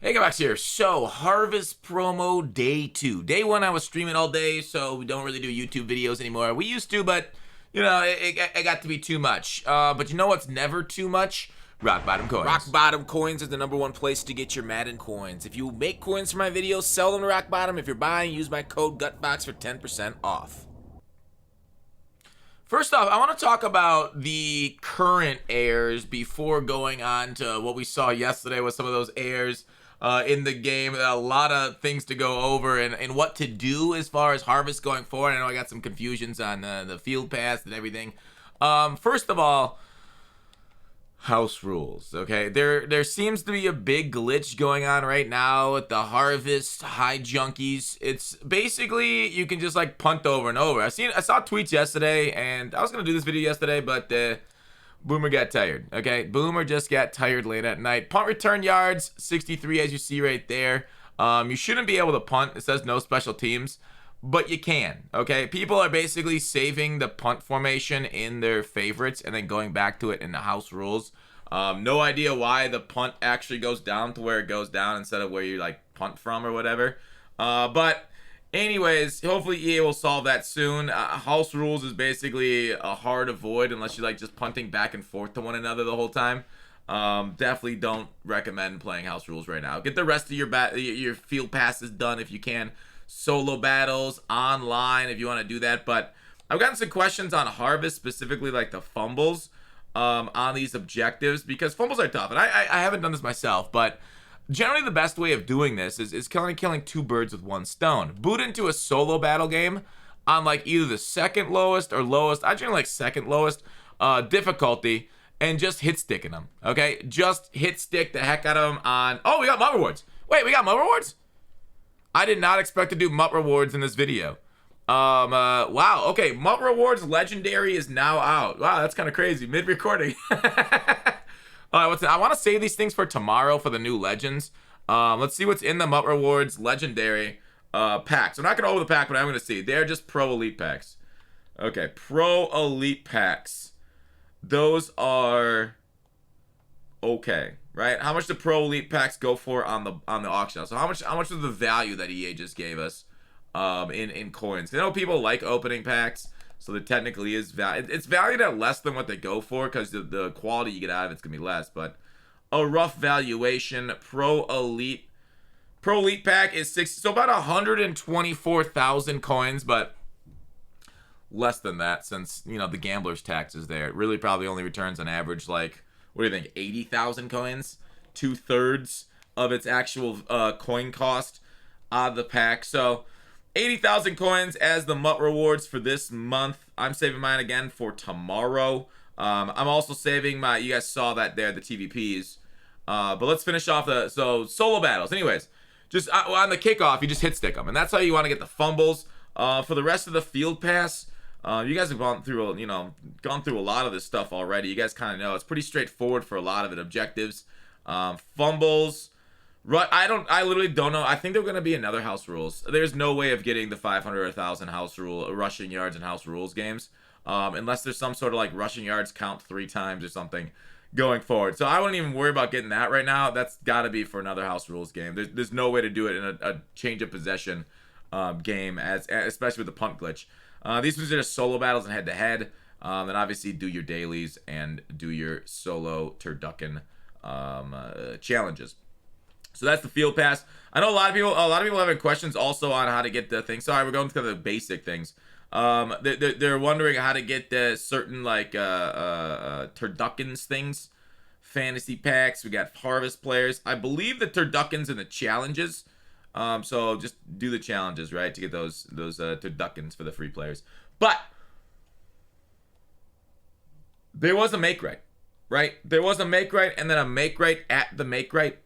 Hey, Max here. So, Harvest promo day 2. Day 1, I was streaming all day, so we don't really do YouTube videos anymore. We used to, but, it got to be too much. But you know what's never too much? Rock bottom coins. Rock Bottom coins is the #1 place to get your Madden coins. If you make coins for my videos, sell them to Rock Bottom. If you're buying, use my code GUTBOX for 10% off. First off, I want to talk about the current airs before going on to what we saw yesterday with some of those airs in the game. A lot of things to go over and what to do as far as Harvest going forward. I know I got some confusions on the field pass and everything. First of all, house rules. Okay, there seems to be a big glitch going on right now with the Harvest high junkies. It's basically you can just like punt over and over. I saw tweets yesterday, and I was gonna do this video yesterday, but Boomer got tired. Okay, Boomer just got tired late at night. Punt return yards 63, as you see right there. You shouldn't be able to punt. It says no special teams, but you can. Okay, people are basically saving the punt formation in their favorites and then going back to it in the house rules. No idea why the punt actually goes down to where it goes down instead of where you like punt from or whatever. But anyways, hopefully EA will solve that soon. House rules is basically a hard avoid unless you like just punting back and forth to one another the whole time. Definitely don't recommend playing house rules right now. Get the rest of your field passes done if you can. Solo battles online if you want to do that. But I've gotten some questions on Harvest, specifically like the fumbles on these objectives, because fumbles are tough, and I haven't done this myself, but generally the best way of doing this is killing two birds with one stone. Boot into a solo battle game on like either the second lowest or lowest, I generally like second lowest difficulty, and just hit sticking them. Okay, just hit stick the heck out of them on. Oh, we got MUT rewards. Wait, we got MUT rewards? I did not expect to do MUT rewards in this video. Wow. Okay, MUT rewards legendary is now out. Wow, that's kind of crazy. Mid recording. All right, I want to save these things for tomorrow for the new legends. Let's see what's in the MUT rewards legendary packs. I'm not gonna open the pack, but I'm gonna see. They're just pro elite packs. Okay, pro elite packs. Those are okay, right? How much do pro elite packs go for on the auction house? So how much is the value that EA just gave us in coins? You know, people like opening packs, so there technically is value. It's valued at less than what they go for because the quality you get out of it's gonna be less. But a rough valuation, pro elite pack is 60, so about 124,000 coins, but less than that since the gambler's tax is there. It really probably only returns on average like, what do you think, 80,000 coins? 2/3 of its actual coin cost out of the pack. So 80,000 coins as the MUT rewards for this month. I'm saving mine again for tomorrow. I'm also saving my, you guys saw that there, the TVPs. But let's finish off so solo battles. Anyways, just on the kickoff, you just hit stick them. And that's how you want to get the fumbles. For the rest of the field pass, you guys have gone through a lot of this stuff already. You guys kind of know it's pretty straightforward for a lot of it. Objectives, fumbles. I literally don't know. I think they're going to be another house rules. There's no way of getting the 500 or 1,000 house rule rushing yards and house rules games, unless there's some sort of like rushing yards count 3 times or something going forward. So I wouldn't even worry about getting that right now. That's got to be for another house rules game. There's no way to do it in a change of possession game, especially with the punt glitch. These ones are just solo battles and head-to-head. And obviously do your dailies and do your solo turducken challenges. So that's the field pass. I know a lot of people having questions also on how to get the thing. Sorry, we're going through the basic things. They're wondering how to get the certain like turduckens things, fantasy packs. We got harvest players. I believe the turduckens and the challenges. So just do the challenges, right, to get those turduckens for the free players. But there was a make right? There was a make right and then a make right at the make right.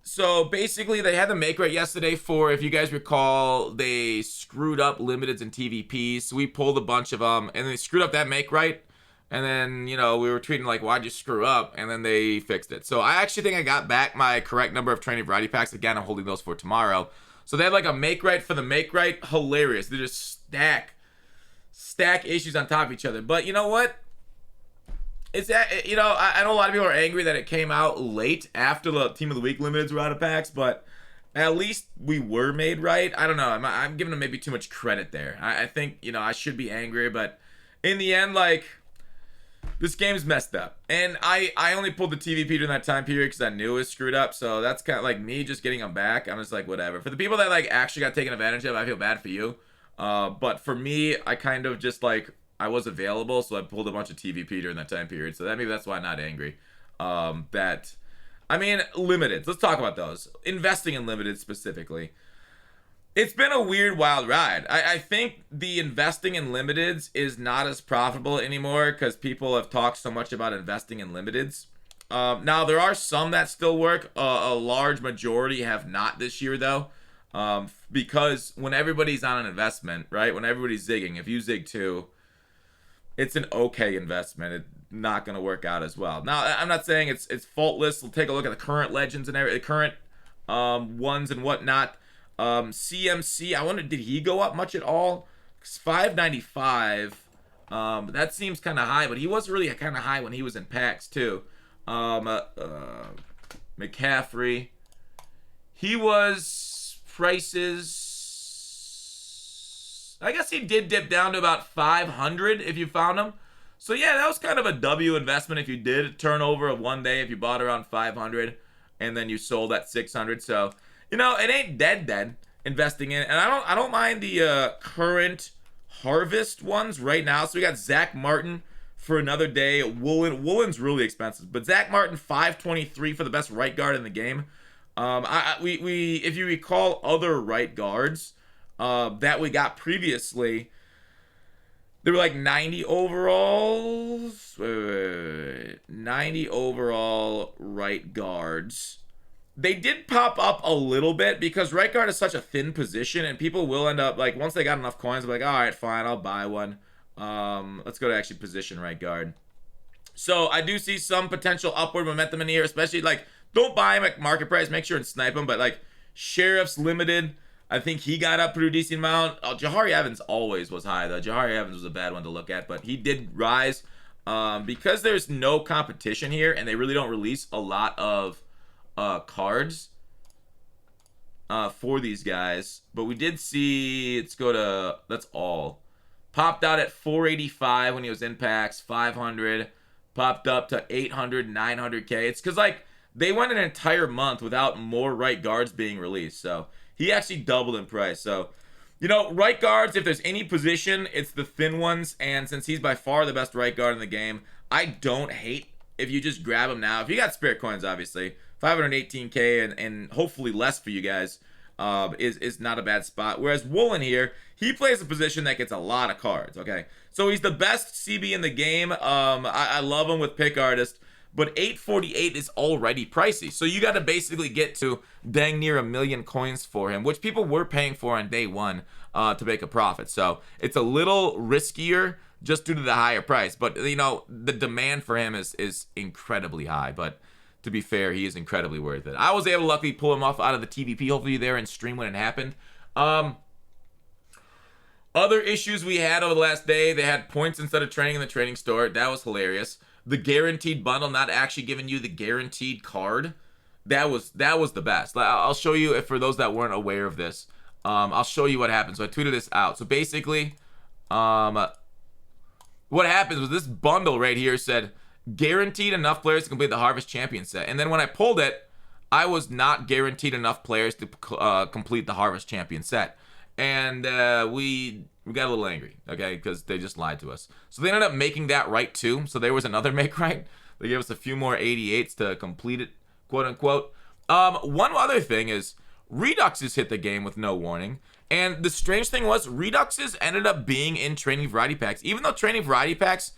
So basically they had the make right yesterday for, if you guys recall, they screwed up limiteds and TVPs. So we pulled a bunch of them and they screwed up that make right. And then, we were tweeting like, why'd you screw up? And then they fixed it. So I actually think I got back my correct number of training variety packs. Again, I'm holding those for tomorrow. So they had like a make right for the make right. Hilarious. They just stack issues on top of each other. But you know what? It's, you know, I know a lot of people are angry that it came out late after the Team of the Week limiteds were out of packs, but at least we were made right. I don't know. I'm giving them maybe too much credit there. I think, you know, I should be angry, but in the end, like, this game's messed up. And I only pulled the TVP during that time period because I knew it was screwed up. So that's kind of like me just getting them back. I'm just like, whatever. For the people that, like, actually got taken advantage of, I feel bad for you. But for me, I kind of just, like, I was available, so I pulled a bunch of TVP during that time period. So maybe that's why I'm not angry. I mean, limiteds. Let's talk about those. Investing in limiteds specifically. It's been a weird, wild ride. I think the investing in limiteds is not as profitable anymore because people have talked so much about investing in limiteds. Now, there are some that still work. A large majority have not this year, though. Because when everybody's on an investment, right? When everybody's zigging, if you zig too, it's an okay investment. It's not going to work out as well. Now, I'm not saying it's faultless. We'll take a look at the current legends and the current ones and whatnot. CMC, I wonder, did he go up much at all? 595. That seems kind of high, but he was really kind of high when he was in packs too. McCaffrey, he was prices. I guess he did dip down to about 500 if you found him. So yeah, that was kind of a W investment if you did turnover of one day if you bought around 500 and then you sold at 600. So, you know, it ain't dead investing in it. And I don't mind the current harvest ones right now. So we got Zach Martin for another day. Woolen's really expensive, but Zach Martin 523 for the best right guard in the game. We if you recall other right guards that we got previously, they were like 90 overalls. Wait. 90 overall right guards. They did pop up a little bit because right guard is such a thin position, and people will end up, like, once they got enough coins, they're like, all right, fine, I'll buy one. Let's go to actually position right guard. So I do see some potential upward momentum in here, especially, like, don't buy him at market price. Make sure and snipe him. But, like, Sheriff's limited. I think he got up pretty decent amount. Jahari Evans always was high, though. Jahari Evans was a bad one to look at, but he did rise. Because there's no competition here, and they really don't release a lot of cards for these guys. But we did see, let's go to, that's all. Popped out at 485 when he was in packs, 500. Popped up to 800, 900K. It's because, like, they went an entire month without more right guards being released. So he actually doubled in price. So, you know, right guards, if there's any position, it's the thin ones. And since he's by far the best right guard in the game, I don't hate if you just grab him now. If you got spare coins, obviously, 518K and hopefully less for you guys is not a bad spot. Whereas Woolen here, he plays a position that gets a lot of cards, okay? So he's the best CB in the game. I love him with Pick Artist. But 848 is already pricey. So you got to basically get to dang near 1 million coins for him, which people were paying for on day one to make a profit. So it's a little riskier just due to the higher price. But, you know, the demand for him is incredibly high. But to be fair, he is incredibly worth it. I was able to luckily pull him off out of the TVP. Hopefully there in stream when it happened. Other issues we had over the last day, they had points instead of training in the trading store. That was hilarious. The guaranteed bundle not actually giving you the guaranteed card, that was the best. I'll show you, if for those that weren't aware of this, I'll show you what happened. So I tweeted this out. So basically, what happens was this bundle right here said guaranteed enough players to complete the Harvest Champion set, and then when I pulled it, I was not guaranteed enough players to complete the Harvest Champion set, and we got a little angry, okay, because they just lied to us. So they ended up making that right too. So there was another make right. They gave us a few more 88s to complete it, quote unquote. One other thing is Reduxes hit the game with no warning. And the strange thing was Reduxes ended up being in Training Variety Packs. Even though Training Variety Packs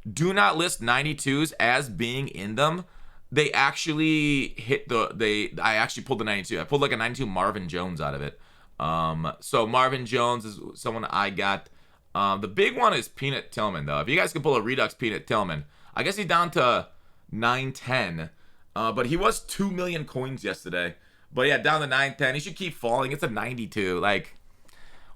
do not list 92s as being in them, they actually hit I actually pulled the 92. I pulled like a 92 Marvin Jones out of it. So Marvin Jones is someone I got. The big one is Peanut Tillman, though. If you guys can pull a Redux Peanut Tillman, I guess he's down to 910. But he was 2 million coins yesterday. But yeah, down to 910. He should keep falling. It's a 92. Like,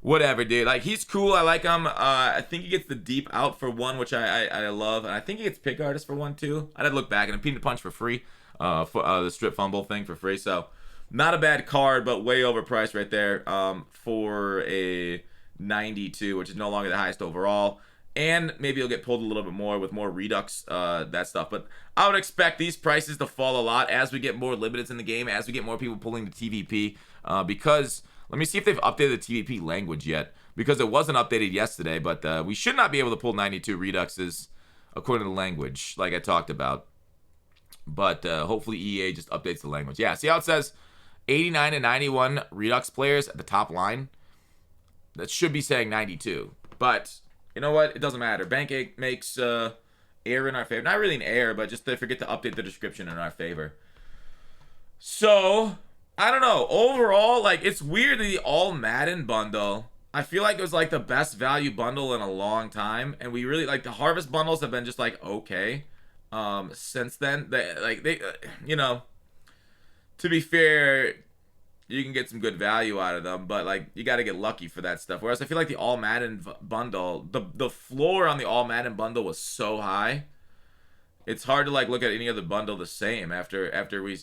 whatever, dude. Like, he's cool. I like him. I think he gets the deep out for one, which I love. And I think he gets pick artist for one, too. I'd have to look back. And a peanut punch for free. For the strip fumble thing for free. So, not a bad card, but way overpriced right there for a 92, which is no longer the highest overall. And maybe it'll get pulled a little bit more with more redux, that stuff. But I would expect these prices to fall a lot as we get more limiteds in the game, as we get more people pulling the TVP. Because, let me see if they've updated the TVP language yet. Because it wasn't updated yesterday, but we should not be able to pull 92 reduxes according to the language, like I talked about. But hopefully EA just updates the language. Yeah, see how it says 89 and 91 redux players at the top line? That should be saying 92. But you know what? It doesn't matter. Bank makes error in our favor. Not really an error, but just they forget to update the description in our favor. So, I don't know. Overall, like, it's weird that the All Madden bundle, I feel like it was like the best value bundle in a long time. And we really, like, the Harvest bundles have been just like, okay. Since then, you know, to be fair, you can get some good value out of them, but like you got to get lucky for that stuff. Whereas I feel like the All Madden bundle, the floor on the All Madden bundle was so high. It's hard to like look at any other bundle the same after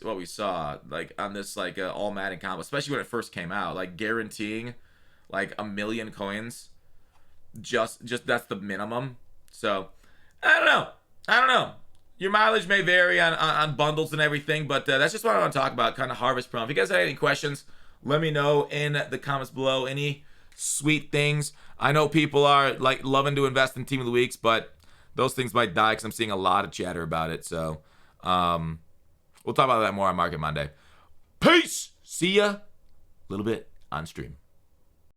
what we saw like on this like All Madden combo, especially when it first came out, like guaranteeing like 1 million coins. Just that's the minimum. So I don't know. Your mileage may vary on bundles and everything, but that's just what I want to talk about, kind of Harvest Pro. If you guys have any questions, let me know in the comments below. Any sweet things. I know people are like loving to invest in Team of the Weeks, but those things might die because I'm seeing a lot of chatter about it. So we'll talk about that more on Market Monday. Peace! See ya a little bit on stream.